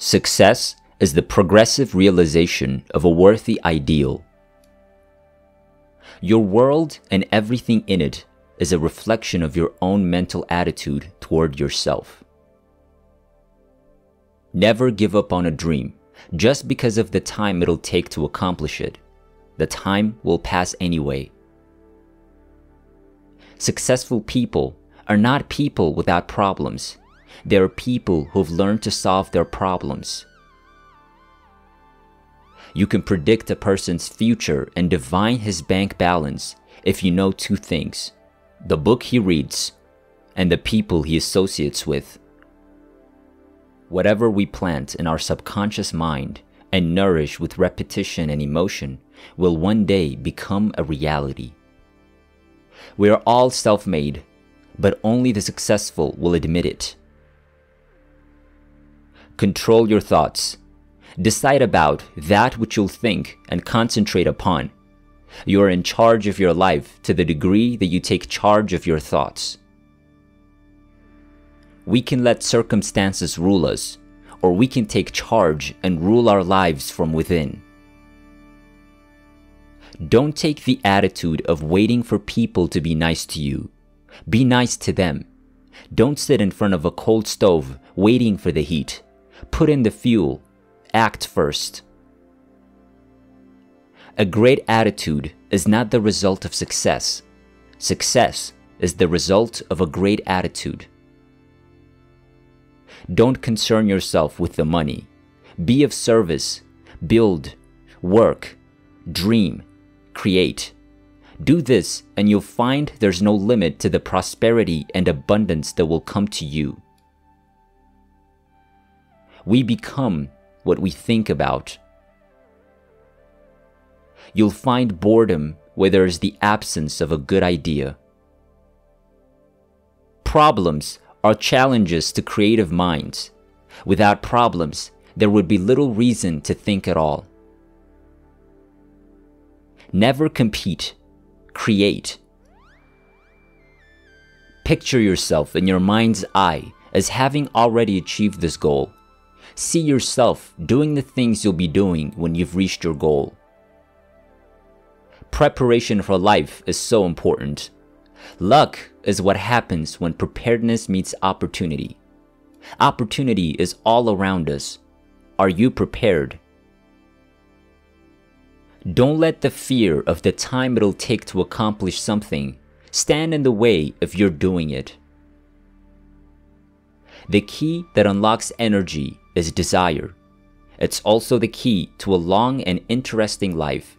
Success is the progressive realization of a worthy ideal. Your world and everything in it is a reflection of your own mental attitude toward yourself. Never give up on a dream just because of the time it'll take to accomplish it. The time will pass anyway. Successful people are not people without problems. They are people who've learned to solve their problems. You can predict a person's future and divine his bank balance if you know two things: the book he reads and the people he associates with. Whatever we plant in our subconscious mind and nourish with repetition and emotion will one day become a reality. We are all self-made, but only the successful will admit it. Control your thoughts. Decide about that which you'll think and concentrate upon. You are in charge of your life to the degree that you take charge of your thoughts. We can let circumstances rule us, or we can take charge and rule our lives from within. Don't take the attitude of waiting for people to be nice to you. Be nice to them. Don't sit in front of a cold stove waiting for the heat. Put in the fuel. Act first. A great attitude is not the result of success. Success is the result of a great attitude. Don't concern yourself with the money. Be of service. Build, work, dream, create. Do this and you'll find there's no limit to the prosperity and abundance that will come to you. We become what we think about. You'll find boredom where there is the absence of a good idea. Problems are challenges to creative minds. Without problems, there would be little reason to think at all. Never compete. Create. Picture yourself in your mind's eye as having already achieved this goal. See yourself doing the things you'll be doing when you've reached your goal. Preparation for life is so important. Luck is what happens when preparedness meets opportunity. Opportunity is all around us. Are you prepared? Don't let the fear of the time it'll take to accomplish something stand in the way of your doing it. The key that unlocks energy is desire. It's also the key to a long and interesting life.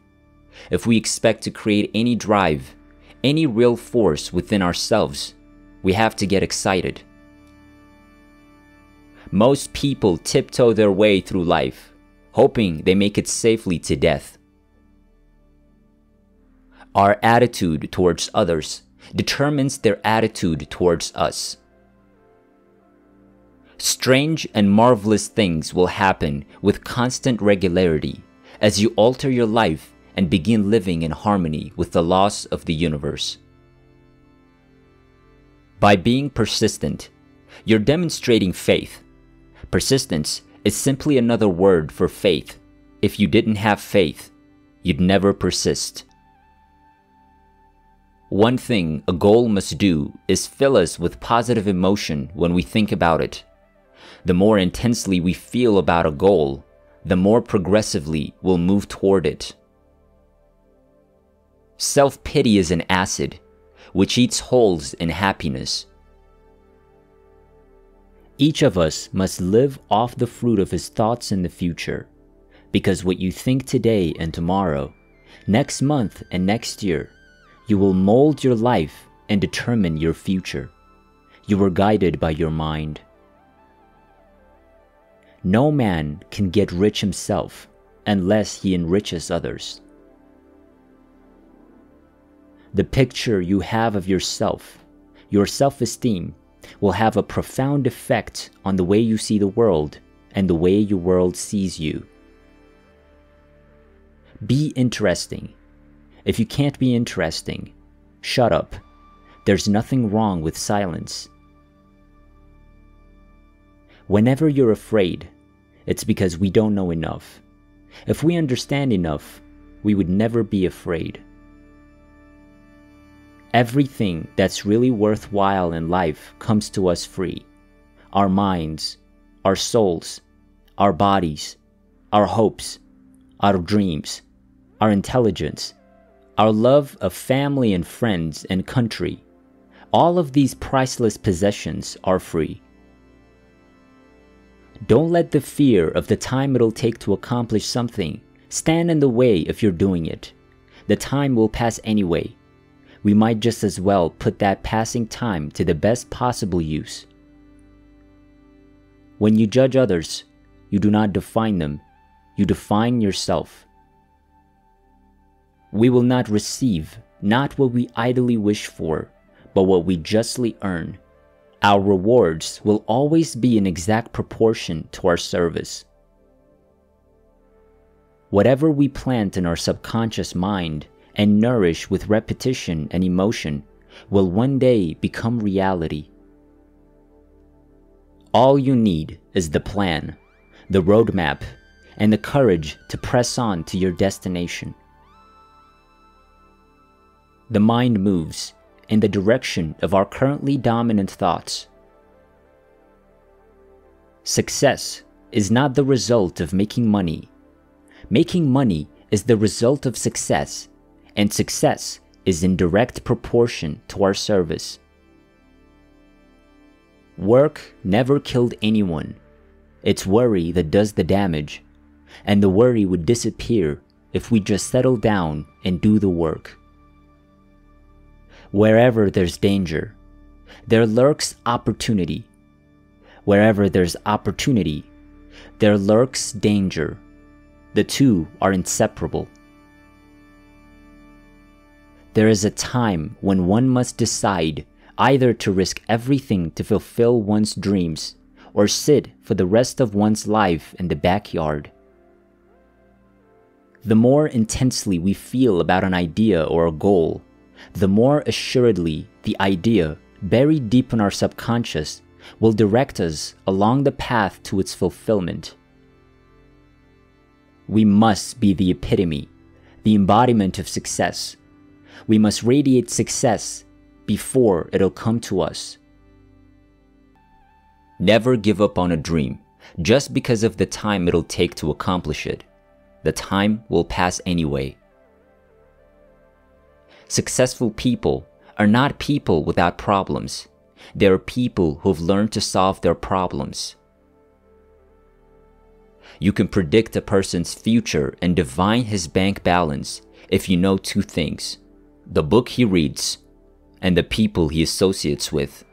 If we expect to create any drive, any real force within ourselves, we have to get excited. Most people tiptoe their way through life, hoping they make it safely to death. Our attitude towards others determines their attitude towards us. Strange and marvelous things will happen with constant regularity as you alter your life and begin living in harmony with the laws of the universe. By being persistent, you're demonstrating faith. Persistence is simply another word for faith. If you didn't have faith, you'd never persist. One thing a goal must do is fill us with positive emotion when we think about it. The more intensely we feel about a goal, the more progressively we'll move toward it. Self-pity is an acid, which eats holes in happiness. Each of us must live off the fruit of his thoughts in the future, because what you think today and tomorrow, next month and next year, you will mold your life and determine your future. You are guided by your mind. No man can get rich himself unless he enriches others. The picture you have of yourself, your self-esteem, will have a profound effect on the way you see the world and the way your world sees you. Be interesting. If you can't be interesting, shut up. There's nothing wrong with silence. Whenever you're afraid, It's because we don't know enough. If we understand enough, we would never be afraid. Everything that's really worthwhile in life comes to us free. Our minds, our souls, our bodies, our hopes, our dreams, our intelligence, our love of family and friends and country. All of these priceless possessions are free. Don't let the fear of the time it'll take to accomplish something stand in the way if you're doing it. The time will pass anyway. We might just as well put that passing time to the best possible use. When you judge others, you do not define them, you define yourself. We will not receive not what we idly wish for, but what we justly earn. Our rewards will always be in exact proportion to our service. Whatever we plant in our subconscious mind and nourish with repetition and emotion will one day become reality. All you need is the plan, the roadmap, and the courage to press on to your destination. The mind moves in the direction of our currently dominant thoughts. Success is not the result of making money. Making money is the result of success, and success is in direct proportion to our service. Work never killed anyone. It's worry that does the damage, and the worry would disappear if we just settle down and do the work. Wherever there's danger, there lurks opportunity. Wherever there's opportunity, there lurks danger. The two are inseparable. There is a time when one must decide either to risk everything to fulfill one's dreams or sit for the rest of one's life in the backyard. The more intensely we feel about an idea or a goal, the more assuredly the idea, buried deep in our subconscious, will direct us along the path to its fulfillment. We must be the epitome, the embodiment of success. We must radiate success before it'll come to us. Never give up on a dream just because of the time it'll take to accomplish it. The time will pass anyway. Successful people are not people without problems. They are people who've learned to solve their problems. You can predict a person's future and divine his bank balance if you know two things: the book he reads and the people he associates with.